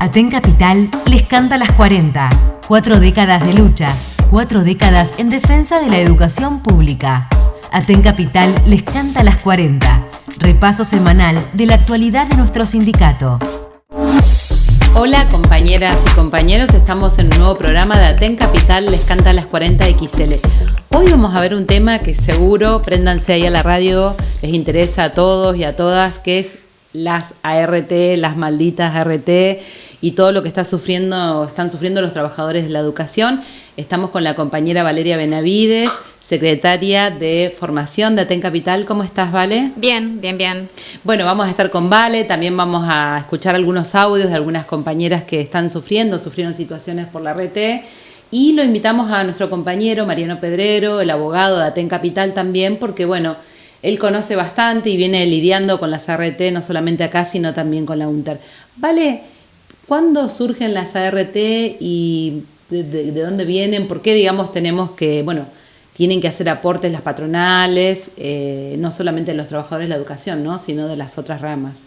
Aten Capital les canta las 40. 4 décadas de lucha, 4 décadas en defensa de la educación pública. Aten Capital les canta las 40. Repaso semanal de la actualidad de nuestro sindicato. Hola compañeras y compañeros, estamos en un nuevo programa de Aten Capital les canta las 40 XL. Hoy vamos a ver un tema que seguro, préndanse ahí a la radio, les interesa a todos y a todas, que es las ART, las malditas ART y todo lo que están sufriendo los trabajadores de la educación. Estamos con la compañera Valeria Benavides, secretaria de formación de Aten Capital. ¿Cómo estás, Vale? Bien. Bueno, vamos a estar con Vale, también vamos a escuchar algunos audios de algunas compañeras que sufrieron situaciones por la ART. Y lo invitamos a nuestro compañero Mariano Pedrero, el abogado de Aten Capital también, porque bueno, él conoce bastante y viene lidiando con las ART, no solamente acá, sino también con la UNTER. Vale, ¿cuándo surgen las ART y de dónde vienen? ¿Por qué, digamos, tienen que hacer aportes las patronales, no solamente los trabajadores de la educación, ¿no?, sino de las otras ramas?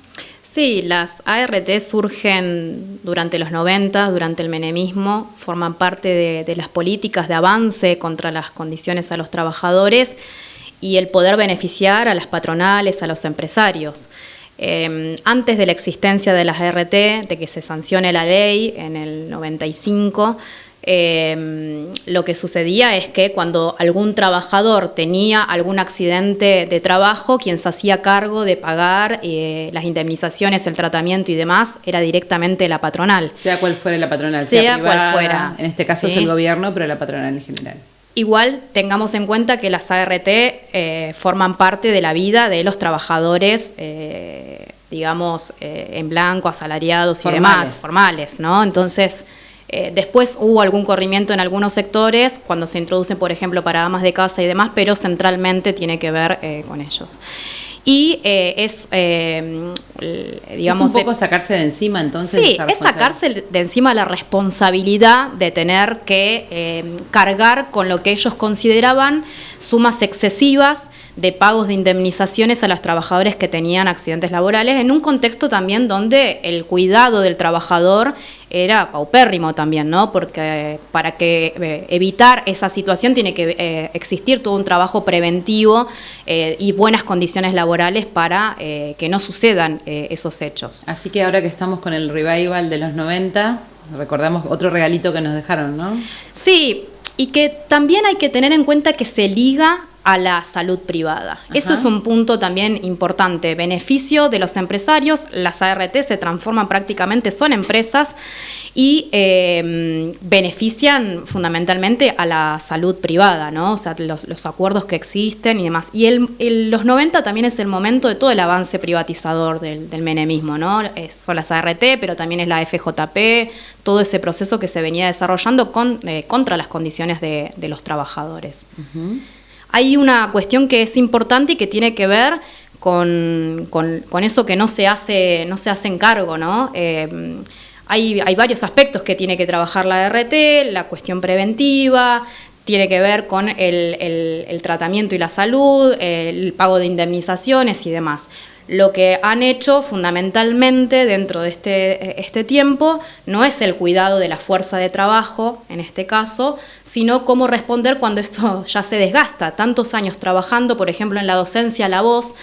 Sí, las ART surgen durante los 90, durante el menemismo, forman parte de las políticas de avance contra las condiciones a los trabajadores y el poder beneficiar a las patronales, a los empresarios. Antes de la existencia de las ART, de que se sancione la ley en el 95, lo que sucedía es que cuando algún trabajador tenía algún accidente de trabajo, quien se hacía cargo de pagar las indemnizaciones, el tratamiento y demás, era directamente la patronal. Sea cual fuera la patronal, sea privada, cual fuera. En este caso sí, es el gobierno, pero la patronal en general. Igual tengamos en cuenta que las ART forman parte de la vida de los trabajadores, en blanco, asalariados y demás, formales, ¿no? Entonces, después hubo algún corrimiento en algunos sectores, cuando se introducen, por ejemplo, para amas de casa y demás, pero centralmente tiene que ver con ellos. Y es un poco sacarse de encima, entonces. Sí, es sacarse de encima la responsabilidad de tener que cargar con lo que ellos consideraban sumas excesivas de pagos de indemnizaciones a los trabajadores que tenían accidentes laborales, en un contexto también donde el cuidado del trabajador era paupérrimo también, ¿no? Porque para evitar esa situación tiene que existir todo un trabajo preventivo y buenas condiciones laborales para que no sucedan esos hechos. Así que ahora que estamos con el revival de los 90, recordamos otro regalito que nos dejaron, ¿no? Sí, y que también hay que tener en cuenta que se liga a la salud privada. Ajá. Eso es un punto también importante. Beneficio de los empresarios, las ART se transforman prácticamente, son empresas y benefician fundamentalmente a la salud privada, ¿no? O sea, los acuerdos que existen y demás. Y los 90 también es el momento de todo el avance privatizador del menemismo, ¿no? Son las ART, pero también es la FJP, todo ese proceso que se venía desarrollando contra las condiciones de los trabajadores. Uh-huh. Hay una cuestión que es importante y que tiene que ver con eso que no se hacen cargo, ¿no? Hay varios aspectos que tiene que trabajar la ART, la cuestión preventiva, tiene que ver con el tratamiento y la salud, el pago de indemnizaciones y demás. Lo que han hecho fundamentalmente dentro de este tiempo no es el cuidado de la fuerza de trabajo, en este caso, sino cómo responder cuando esto ya se desgasta. Tantos años trabajando, por ejemplo, en la docencia, la voz,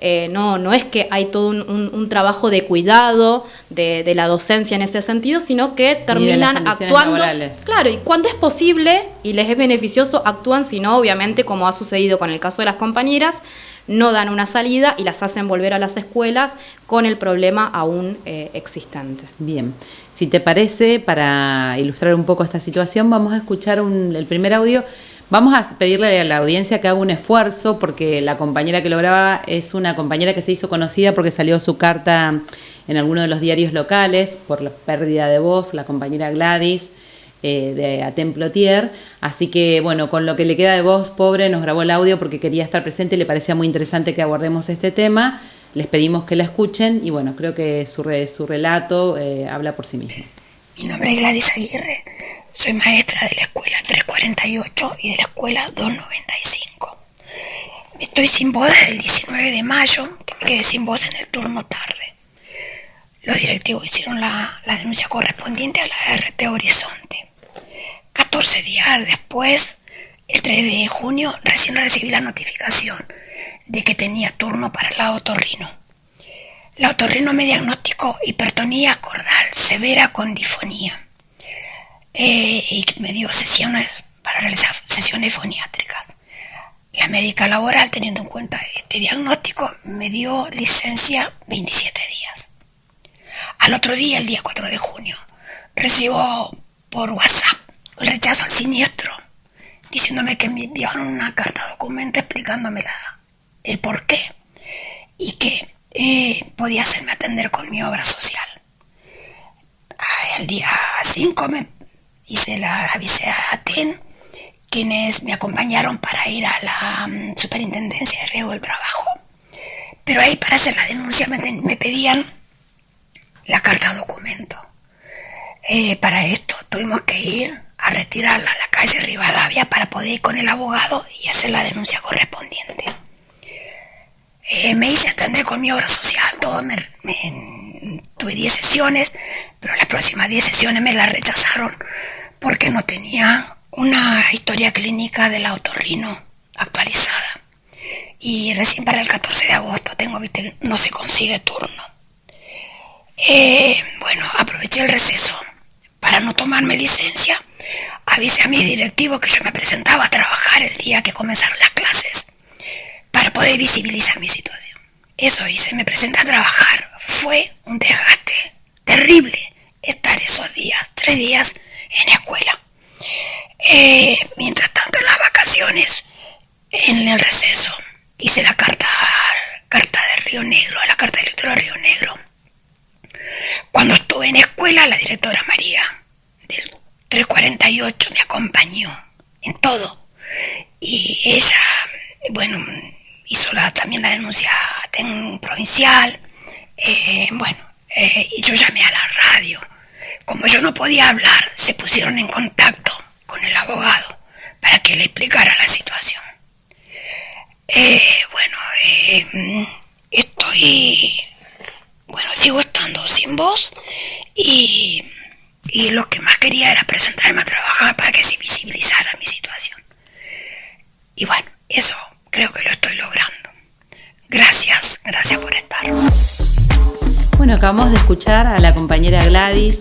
no es que hay todo un trabajo de cuidado de la docencia en ese sentido, sino que terminan actuando. Laborales. Claro, y cuando es posible y les es beneficioso, actúan, sino obviamente, como ha sucedido con el caso de las compañeras, no dan una salida y las hacen volver a las escuelas con el problema aún existente. Bien, si te parece, para ilustrar un poco esta situación, vamos a escuchar el primer audio. Vamos a pedirle a la audiencia que haga un esfuerzo, porque la compañera que lo graba es una compañera que se hizo conocida porque salió su carta en alguno de los diarios locales por la pérdida de voz, la compañera Gladys, de Aten Plotier, así que bueno, con lo que le queda de voz, pobre, nos grabó el audio porque quería estar presente y le parecía muy interesante que abordemos este tema. Les pedimos que la escuchen y bueno, creo que su relato habla por sí mismo. Mi nombre es Gladys Aguirre, soy maestra de la escuela 348 y de la escuela 295. Estoy sin voz desde el 19 de mayo, que me quedé sin voz en el turno tarde. Los directivos hicieron la denuncia correspondiente a la ART Horizonte. 14 días después, el 3 de junio, recién recibí la notificación de que tenía turno para la otorrino. La otorrino me diagnosticó hipertonía cordal severa con difonía y me dio sesiones para realizar sesiones foniátricas. La médica laboral, teniendo en cuenta este diagnóstico, me dio licencia 27 días. Al otro día, el día 4 de junio, recibo por WhatsApp el rechazo al siniestro, diciéndome que me enviaron una carta documento explicándome el por qué y que podía hacerme atender con mi obra social. El día 5 avisé a ATEN, quienes me acompañaron para ir a la Superintendencia de Riesgo del Trabajo. Pero ahí, para hacer la denuncia, me pedían la carta documento. Para esto tuvimos que ir a retirarla a la calle Rivadavia para poder ir con el abogado y hacer la denuncia correspondiente. Me hice atender con mi obra social, tuve 10 sesiones, pero las próximas 10 sesiones me las rechazaron porque no tenía una historia clínica del otorrino actualizada. Y recién para el 14 de agosto no se consigue turno. Aproveché el receso para no tomarme licencia. Avisé a mis directivos que yo me presentaba a trabajar el día que comenzaron las clases para poder visibilizar mi situación. Eso hice, me presenté a trabajar. Fue un desgaste terrible estar esos días, 3 días en escuela. Mientras tanto, en las vacaciones, en el receso, hice la carta de Río Negro, la carta electoral de Río Negro. Cuando estuve en escuela, la directora María del 348 me acompañó en todo. Y ella, hizo también la denuncia provincial. Y yo llamé a la radio. Como yo no podía hablar, se pusieron en contacto con el abogado para que le explicara la situación. Sigo estando sin voz y lo que más quería era presentarme a trabajar para que se visibilizara mi situación. Y eso creo que lo estoy logrando. Gracias por estar. Bueno, acabamos de escuchar a la compañera Gladys,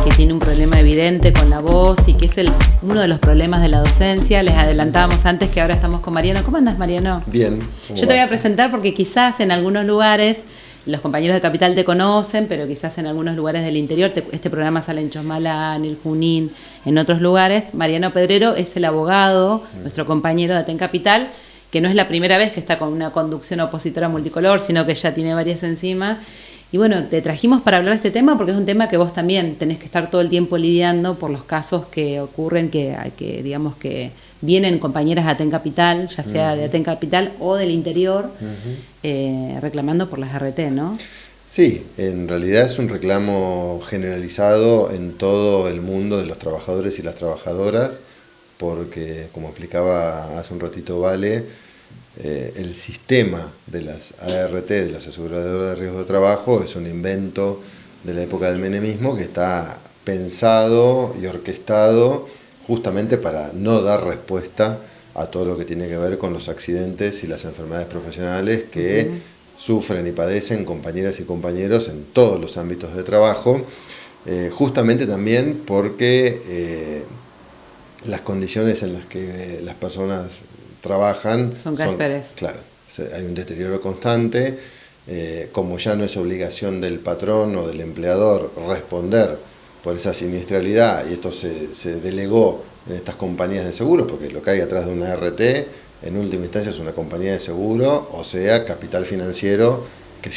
que tiene un problema evidente con la voz y que es uno de los problemas de la docencia. Les adelantábamos antes que ahora estamos con Mariano. ¿Cómo andas, Mariano? Bien. Yo te voy a presentar porque quizás en algunos lugares los compañeros de Capital te conocen, pero quizás en algunos lugares del interior, este programa sale en Chosmalá, en el Junín, en otros lugares. Mariano Pedrero es el abogado, nuestro compañero de Aten Capital, que no es la primera vez que está con una conducción opositora multicolor, sino que ya tiene varias encima. Y te trajimos para hablar de este tema porque es un tema que vos también tenés que estar todo el tiempo lidiando por los casos que ocurren, que digamos que vienen compañeras de Aten Capital, ya sea de Aten Capital o del interior, reclamando por las RT, ¿no? Sí, en realidad es un reclamo generalizado en todo el mundo de los trabajadores y las trabajadoras, porque, como explicaba hace un ratito Vale, el sistema de las ART, de las aseguradoras de riesgo de trabajo, es un invento de la época del menemismo que está pensado y orquestado justamente para no dar respuesta a todo lo que tiene que ver con los accidentes y las enfermedades profesionales que sufren y padecen compañeras y compañeros en todos los ámbitos de trabajo, justamente también porque las condiciones en las que las personas trabajan son cásperes. Claro, hay un deterioro constante. Como ya no es obligación del patrón o del empleador responder por esa siniestralidad, y esto se delegó en estas compañías de seguro, porque lo que hay atrás de una RT en última instancia es una compañía de seguro, o sea, capital financiero, que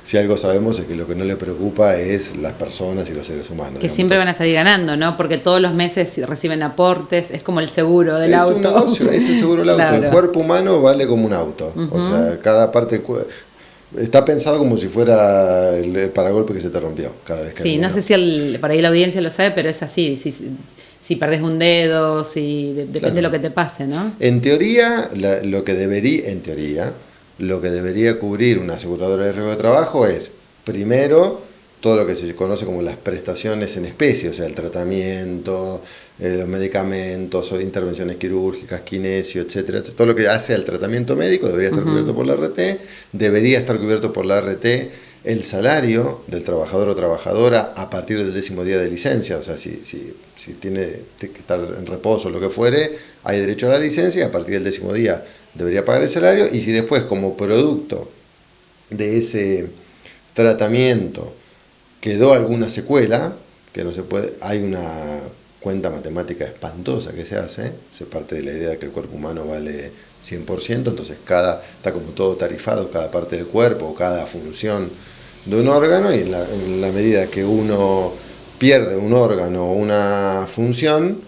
si algo sabemos es que lo que no le preocupa es las personas y los seres humanos. Que siempre van a salir ganando, ¿no? Porque todos los meses reciben aportes, es como el seguro del auto. Es un negocio, es el seguro del auto. Claro. El cuerpo humano vale como un auto. O sea, cada parte está pensado como si fuera el paragolpe que se te rompió cada vez que... Sí, no sé si por ahí la audiencia lo sabe, pero es así. Si perdés un dedo, depende de lo que te pase, ¿no? En teoría, lo que debería cubrir una aseguradora de riesgo de trabajo es, primero, todo lo que se conoce como las prestaciones en especie, o sea, el tratamiento, los medicamentos, o intervenciones quirúrgicas, kinesio, etcétera, todo lo que hace al tratamiento médico debería estar cubierto por la RT, debería estar cubierto por la RT el salario del trabajador o trabajadora a partir del 10º día de licencia, o sea, si tiene que estar en reposo o lo que fuere, hay derecho a la licencia y a partir del 10º día debería pagar el salario, y si después como producto de ese tratamiento quedó alguna secuela, que no se puede, hay una cuenta matemática espantosa que se hace, se parte de la idea de que el cuerpo humano vale 100%, entonces está como todo tarifado, cada parte del cuerpo, cada función de un órgano, y en la medida que uno pierde un órgano o una función,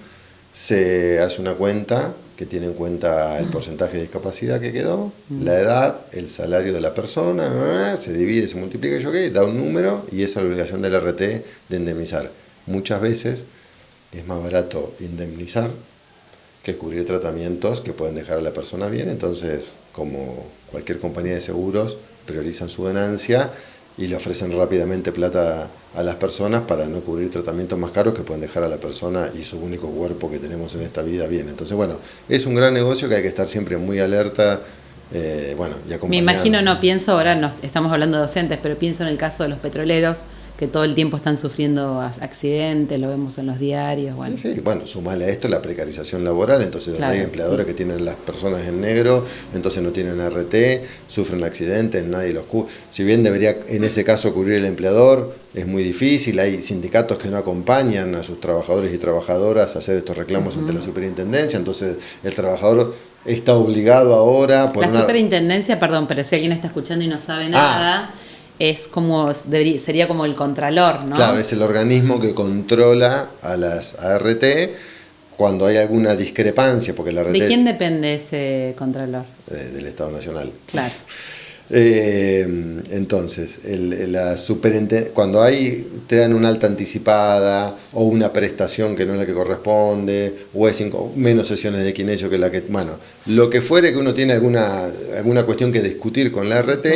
se hace una cuenta que tiene en cuenta el porcentaje de discapacidad que quedó, la edad, el salario de la persona, se divide, se multiplica, da un número, y esa es la obligación del RT de indemnizar. Muchas veces es más barato indemnizar que cubrir tratamientos que pueden dejar a la persona bien, entonces, como cualquier compañía de seguros, priorizan su ganancia y le ofrecen rápidamente plata a las personas para no cubrir tratamientos más caros que pueden dejar a la persona y su único cuerpo que tenemos en esta vida bien. Entonces, bueno, es un gran negocio que hay que estar siempre muy alerta, y acompañando. Me imagino, pienso, ahora estamos hablando de docentes, pero pienso en el caso de los petroleros, que todo el tiempo están sufriendo accidentes, lo vemos en los diarios. Bueno. Sí, bueno, sumale a esto la precarización laboral, entonces claro, hay empleadores que tienen las personas en negro, entonces no tienen RT, sufren accidentes, nadie los cubre. Si bien debería en ese caso cubrir el empleador, es muy difícil, hay sindicatos que no acompañan a sus trabajadores y trabajadoras a hacer estos reclamos ante la superintendencia, entonces el trabajador está obligado ahora... Superintendencia, perdón, pero si alguien está escuchando y no sabe nada... Es como, sería como el contralor, ¿no? Claro, es el organismo que controla a las ART cuando hay alguna discrepancia, porque la ART... ¿De quién depende ese contralor? Del Estado Nacional. Claro. Entonces, cuando te dan una alta anticipada o una prestación que no es la que corresponde, o es menos sesiones de kinesio que la que... Bueno, lo que fuere que uno tiene alguna cuestión que discutir con la ART...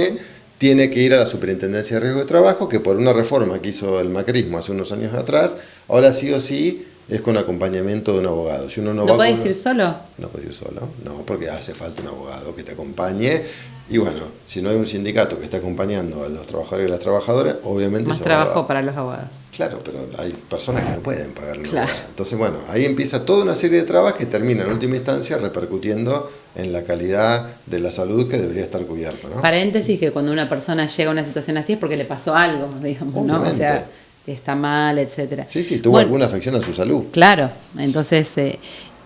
tiene que ir a la Superintendencia de Riesgo de Trabajo, que por una reforma que hizo el macrismo hace unos años atrás, ahora sí o sí es con acompañamiento de un abogado. Si uno ¿No puedes ir solo? No puedes ir solo, no, porque hace falta un abogado que te acompañe. Y bueno, si no hay un sindicato que esté acompañando a los trabajadores y las trabajadoras, obviamente... Más trabajo para los abogados. Claro, pero hay personas que no pueden pagar un claro. abogado. Entonces, bueno, ahí empieza toda una serie de trabas que termina en última instancia repercutiendo en la calidad de la salud que debería estar cubierta, ¿no? Paréntesis, que cuando una persona llega a una situación así es porque le pasó algo, digamos, obviamente, ¿no? O sea, está mal, etcétera. Sí, tuvo alguna afección a su salud. Claro, entonces...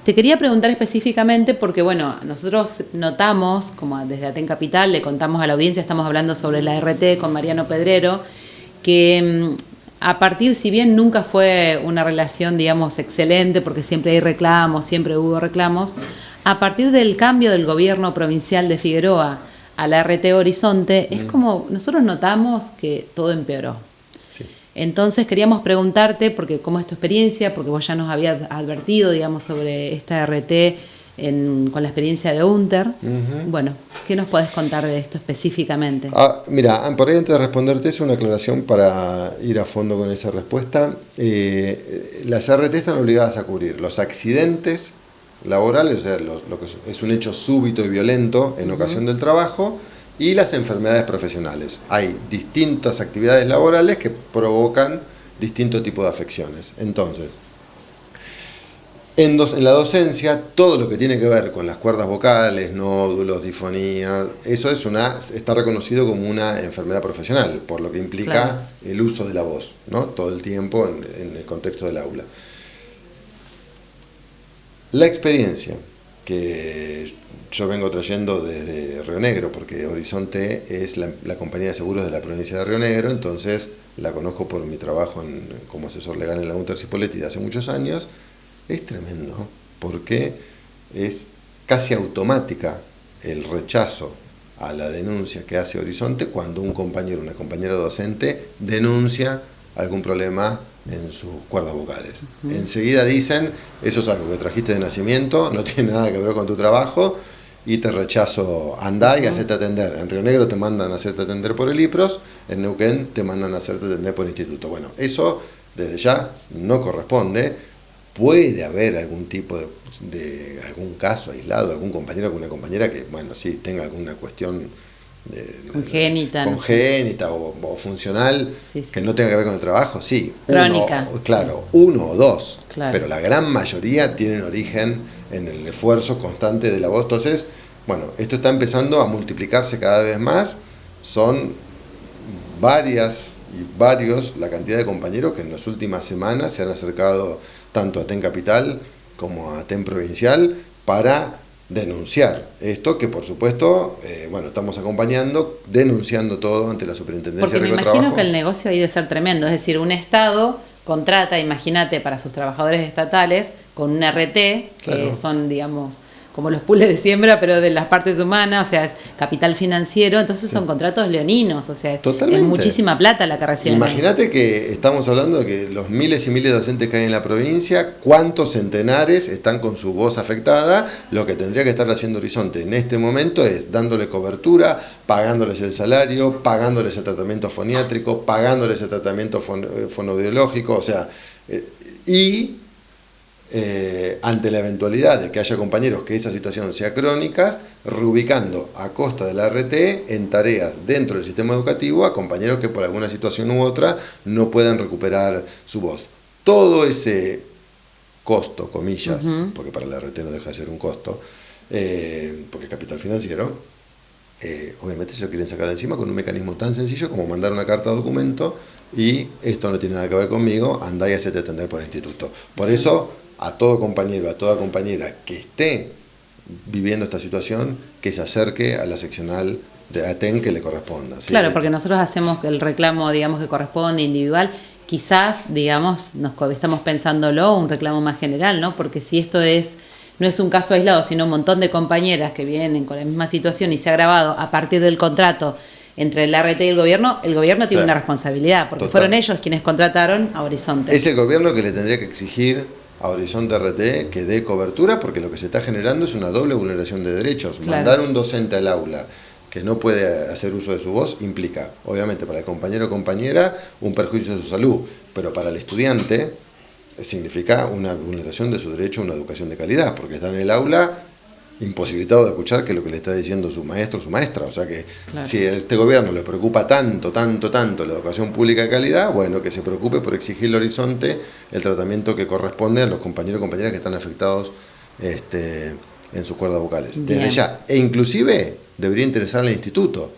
te quería preguntar específicamente porque, bueno, nosotros notamos, como desde Aten Capital, le contamos a la audiencia, estamos hablando sobre la RT con Mariano Pedrero, que a partir, si bien nunca fue una relación, digamos, excelente, porque siempre hay reclamos, siempre hubo reclamos, a partir del cambio del gobierno provincial de Figueroa a la RT Horizonte, es como, nosotros notamos que todo empeoró. Entonces queríamos preguntarte, porque cómo es tu experiencia, porque vos ya nos habías advertido, digamos, sobre esta RT con la experiencia de UNTER. Bueno, ¿qué nos podés contar de esto específicamente? Mira, por ahí antes de responderte eso, una aclaración para ir a fondo con esa respuesta. Las RT están obligadas a cubrir los accidentes laborales, o sea, lo que es un hecho súbito y violento en ocasión del trabajo, y las enfermedades profesionales. Hay distintas actividades laborales que provocan distintos tipos de afecciones. Entonces, en la docencia, todo lo que tiene que ver con las cuerdas vocales, nódulos, disfonía, eso está reconocido como una enfermedad profesional, por lo que implica el uso de la voz, ¿no? Todo el tiempo en el contexto del aula. La experiencia que yo vengo trayendo desde Río Negro, porque Horizonte es la compañía de seguros de la provincia de Río Negro, entonces la conozco por mi trabajo como asesor legal en la UNTER Cipolletti de hace muchos años. Es tremendo, porque es casi automática el rechazo a la denuncia que hace Horizonte cuando un compañero, una compañera docente denuncia algún problema en sus cuerdas vocales. Enseguida dicen, eso es algo que trajiste de nacimiento, no tiene nada que ver con tu trabajo, y te rechazo, andá y hacerte atender. En Río Negro te mandan a hacerte atender por el IPROS, en Neuquén te mandan a hacerte atender por instituto. Bueno, eso desde ya no corresponde. Puede haber algún tipo de algún caso aislado, algún compañero con una compañera que, bueno, sí, tenga alguna cuestión congénita o funcional, sí. Que no tenga que ver con el trabajo, sí. Crónica. Uno o dos. Claro. Pero la gran mayoría tienen origen en el esfuerzo constante de la voz. Entonces, bueno, esto está empezando a multiplicarse cada vez más. Son varios la cantidad de compañeros que en las últimas semanas se han acercado tanto a TEN Capital como a TEN Provincial para denunciar esto, que por supuesto, estamos acompañando, denunciando todo ante la Superintendencia de Trabajo. Porque me imagino que el negocio ahí debe ser tremendo, es decir, un Estado contrata, imagínate, para sus trabajadores estatales, con un RT, claro, que son, digamos, como los pools de siembra, pero de las partes humanas, o sea, es capital financiero, entonces son contratos leoninos, o sea, totalmente. Es muchísima plata la que reciben. Imagínate que estamos hablando de que los miles y miles de docentes que hay en la provincia, cuántos centenares están con su voz afectada. Lo que tendría que estar haciendo Horizonte en este momento es dándole cobertura, pagándoles el salario, pagándoles el tratamiento foniátrico, pagándoles el tratamiento fonoaudiológico, o sea, ante la eventualidad de que haya compañeros que esa situación sea crónica, reubicando a costa de la RT en tareas dentro del sistema educativo a compañeros que por alguna situación u otra no puedan recuperar su voz. Todo ese costo, comillas, porque para la RT no deja de ser un costo, porque es capital financiero, obviamente se lo quieren sacar de encima con un mecanismo tan sencillo como mandar una carta de documento y esto no tiene nada que ver conmigo, andá y hacete atender por instituto. Por eso, a todo compañero, a toda compañera que esté viviendo esta situación, que se acerque a la seccional de ATEN que le corresponda. ¿Sí? Claro, porque nosotros hacemos el reclamo, digamos, que corresponde individual. Quizás, digamos, estamos pensándolo un reclamo más general, ¿no? Porque si esto no es un caso aislado, sino un montón de compañeras que vienen con la misma situación y se ha agravado a partir del contrato entre el RT y el gobierno tiene una responsabilidad, porque fueron ellos quienes contrataron a Horizonte. Es el gobierno que le tendría que exigir a Horizonte RT que dé cobertura, porque lo que se está generando es una doble vulneración de derechos. Claro. Mandar un docente al aula que no puede hacer uso de su voz implica, obviamente, para el compañero o compañera, un perjuicio de su salud, pero para el estudiante significa una vulneración de su derecho a una educación de calidad, porque está en el aula imposibilitado de escuchar que lo que le está diciendo su maestro o su maestra. O sea que claro, si a este gobierno le preocupa tanto la educación pública de calidad, bueno, que se preocupe por exigirle Horizonte el tratamiento que corresponde a los compañeros y compañeras que están afectados en sus cuerdas vocales. Desde ya. E inclusive debería interesar al instituto,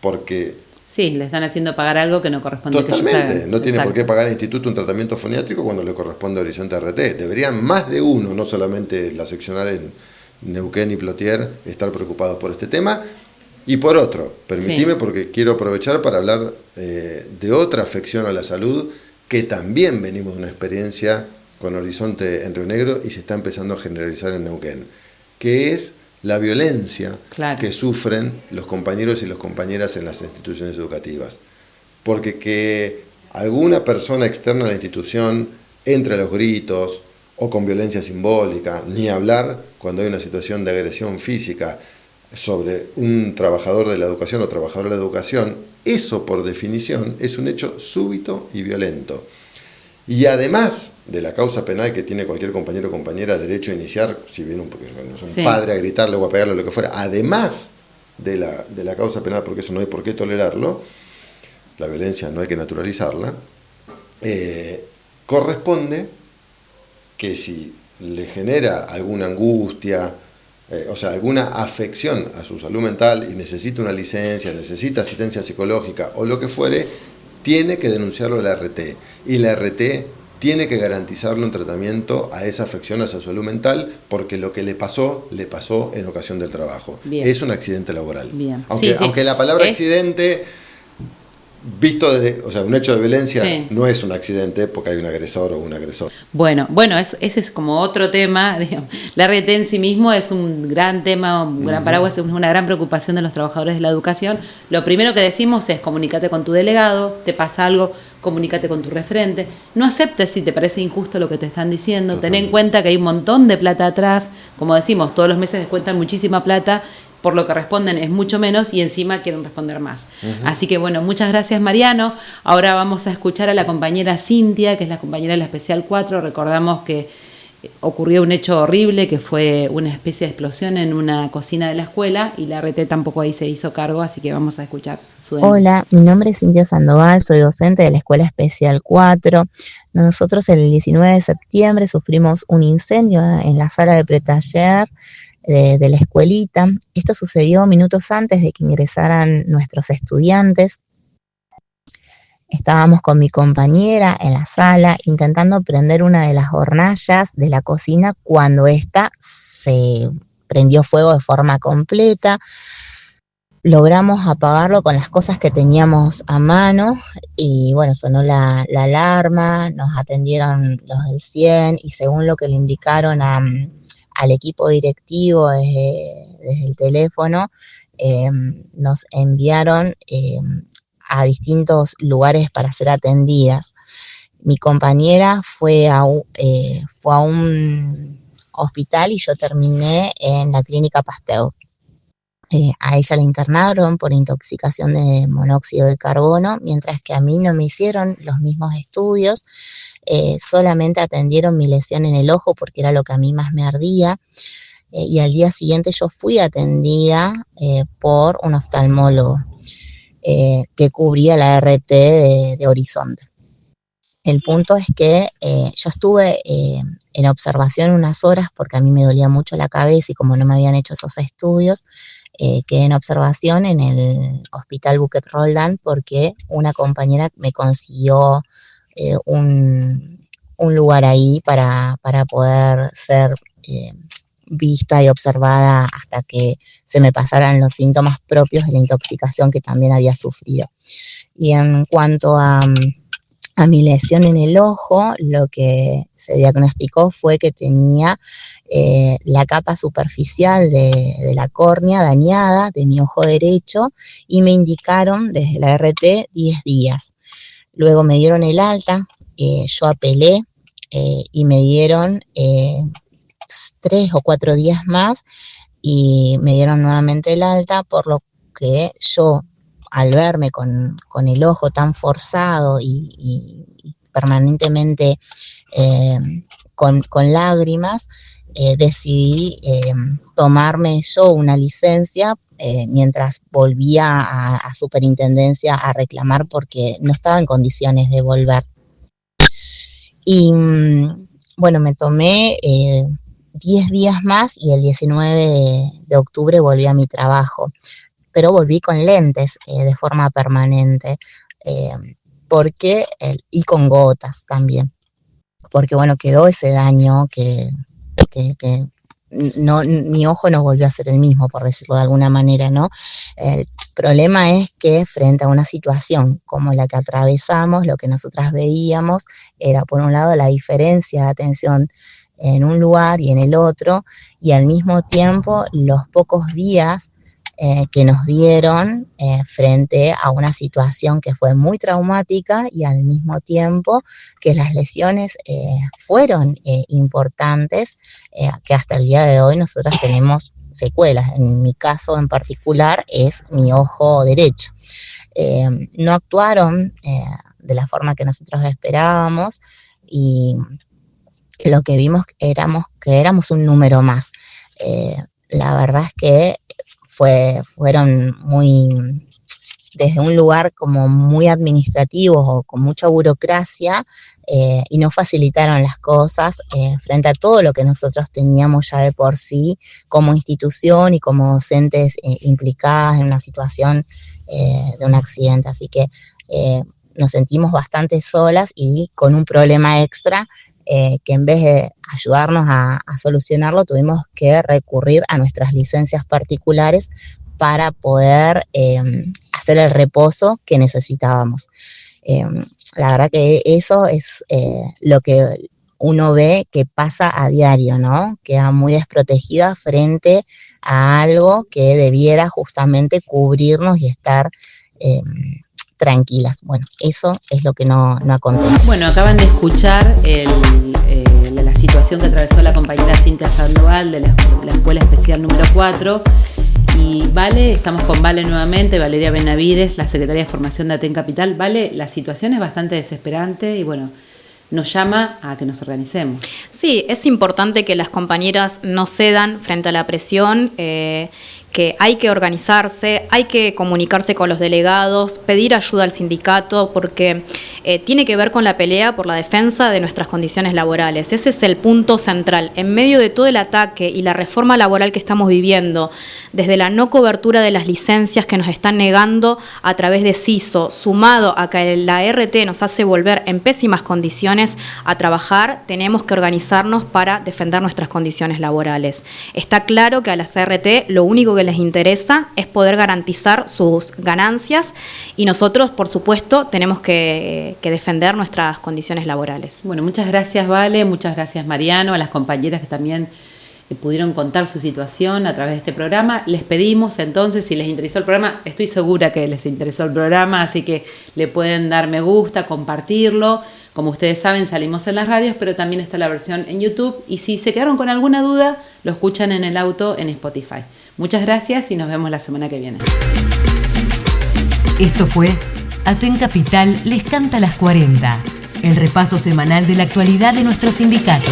porque sí, le están haciendo pagar algo que no corresponde. Totalmente, no tiene por qué pagar al instituto un tratamiento foniátrico cuando le corresponde a Horizonte RT. Deberían más de uno, no solamente la seccional en Neuquén y Plotier, estar preocupados por este tema. Y por otro, permitime, porque quiero aprovechar para hablar de otra afección a la salud, que también venimos de una experiencia con Horizonte en Río Negro y se está empezando a generalizar en Neuquén, que es la violencia que sufren los compañeros y las compañeras en las instituciones educativas. Porque que alguna persona externa a la institución entre a los gritos o con violencia simbólica, ni hablar cuando hay una situación de agresión física sobre un trabajador de la educación o trabajadora de la educación, eso por definición es un hecho súbito y violento. Y además de la causa penal que tiene cualquier compañero o compañera derecho a iniciar, si viene un padre a gritarle o a pegarle o lo que fuera, además de la causa penal, porque eso no hay por qué tolerarlo, la violencia no hay que naturalizarla, corresponde que si le genera alguna angustia, o sea, alguna afección a su salud mental y necesita una licencia, necesita asistencia psicológica o lo que fuere, tiene que denunciarlo a la RT. Y la RT tiene que garantizarle un tratamiento a esa afección, a esa salud mental, porque lo que le pasó en ocasión del trabajo. Bien. Es un accidente laboral. Bien. Aunque la palabra accidente, visto desde, o sea, un hecho de violencia no es un accidente porque hay un agresor o un agresor. Bueno, ese es como otro tema. Digamos. La RT en sí mismo es un gran tema, un gran paraguas, es una gran preocupación de los trabajadores de la educación. Lo primero que decimos es comunícate con tu delegado, te pasa algo, comunícate con tu referente, no aceptes si te parece injusto lo que te están diciendo, ten en cuenta que hay un montón de plata atrás, como decimos, todos los meses descuentan muchísima plata por lo que responden es mucho menos y encima quieren responder más. Así que bueno, muchas gracias Mariano. Ahora vamos a escuchar a la compañera Cintia, que es la compañera de la Especial 4. Recordamos que ocurrió un hecho horrible, que fue una especie de explosión en una cocina de la escuela, y la RT tampoco ahí se hizo cargo, así que vamos a escuchar su denuncia. Hola, mi nombre es Cintia Sandoval, soy docente de la Escuela Especial 4. Nosotros el 19 de septiembre sufrimos un incendio en la sala de pretaller de la escuelita. Esto sucedió minutos antes de que ingresaran nuestros estudiantes. Estábamos con mi compañera en la sala intentando prender una de las hornallas de la cocina cuando ésta se prendió fuego de forma completa. Logramos apagarlo con las cosas que teníamos a mano y bueno, sonó la alarma, nos atendieron los del 100 y según lo que le indicaron al equipo directivo desde el teléfono, nos enviaron a distintos lugares para ser atendidas. Mi compañera fue a un hospital y yo terminé en la clínica Pasteur. A ella la internaron por intoxicación de monóxido de carbono, mientras que a mí no me hicieron los mismos estudios, solamente atendieron mi lesión en el ojo porque era lo que a mí más me ardía, y al día siguiente yo fui atendida por un oftalmólogo que cubría la RT de Horizonte. El punto es que yo estuve en observación unas horas porque a mí me dolía mucho la cabeza y como no me habían hecho esos estudios, quedé en observación en el Hospital Bouquet Roldan porque una compañera me consiguió un lugar ahí para poder ser vista y observada hasta que se me pasaran los síntomas propios de la intoxicación que también había sufrido. Y en cuanto a mi lesión en el ojo, lo que se diagnosticó fue que tenía la capa superficial de la córnea dañada de mi ojo derecho y me indicaron desde la RT 10 días. Luego me dieron el alta, yo apelé y me dieron 3 o 4 días más y me dieron nuevamente el alta, por lo que yo, al verme con el ojo tan forzado y permanentemente con lágrimas, decidí tomarme yo una licencia mientras volvía a superintendencia a reclamar porque no estaba en condiciones de volver. Y bueno, me tomé 10 días más y el 19 de octubre volví a mi trabajo, pero volví con lentes de forma permanente y con gotas también, porque bueno, quedó ese daño que no, mi ojo no volvió a ser el mismo, por decirlo de alguna manera, ¿no? El problema es que frente a una situación como la que atravesamos, lo que nosotras veíamos era, por un lado, la diferencia de atención en un lugar y en el otro, y al mismo tiempo los pocos días que nos dieron frente a una situación que fue muy traumática y al mismo tiempo que las lesiones fueron importantes, que hasta el día de hoy nosotras tenemos secuelas. En mi caso en particular es mi ojo derecho. No actuaron de la forma que nosotros esperábamos y lo que vimos que éramos un número más. La verdad es que fueron muy, desde un lugar como muy administrativo o con mucha burocracia, y no facilitaron las cosas frente a todo lo que nosotros teníamos ya de por sí como institución y como docentes implicadas en una situación de un accidente. Así que nos sentimos bastante solas y con un problema extra que en vez de ayudarnos a solucionarlo, tuvimos que recurrir a nuestras licencias particulares para poder hacer el reposo que necesitábamos. La verdad que eso es lo que uno ve que pasa a diario, ¿no? Queda muy desprotegida frente a algo que debiera justamente cubrirnos y estar tranquilas. Bueno, eso es lo que no acontece. Bueno, acaban de escuchar la situación que atravesó la compañera Cintia Sandoval de la Escuela Especial número 4. Y Vale, estamos con Vale nuevamente, Valeria Benavides, la secretaria de Formación de Aten Capital. Vale, la situación es bastante desesperante y bueno, nos llama a que nos organicemos. Sí, es importante que las compañeras no cedan frente a la presión, que hay que organizarse, hay que comunicarse con los delegados, pedir ayuda al sindicato, porque tiene que ver con la pelea por la defensa de nuestras condiciones laborales. Ese es el punto central. En medio de todo el ataque y la reforma laboral que estamos viviendo, desde la no cobertura de las licencias que nos están negando a través de CISO, sumado a que la RT nos hace volver en pésimas condiciones a trabajar, tenemos que organizarnos para defender nuestras condiciones laborales. Está claro que a las RT lo único que les interesa es poder garantizar sus ganancias y nosotros, por supuesto, tenemos que defender nuestras condiciones laborales. Bueno, muchas gracias, Vale, muchas gracias, Mariano, a las compañeras que también pudieron contar su situación a través de este programa. Les pedimos entonces, si les interesó el programa, estoy segura que les interesó el programa, así que le pueden dar me gusta, compartirlo. Como ustedes saben, salimos en las radios, pero también está la versión en YouTube. Y si se quedaron con alguna duda, lo escuchan en el auto en Spotify. Muchas gracias y nos vemos la semana que viene. Esto fue Aten Capital les canta las 40, el repaso semanal de la actualidad de nuestro sindicato.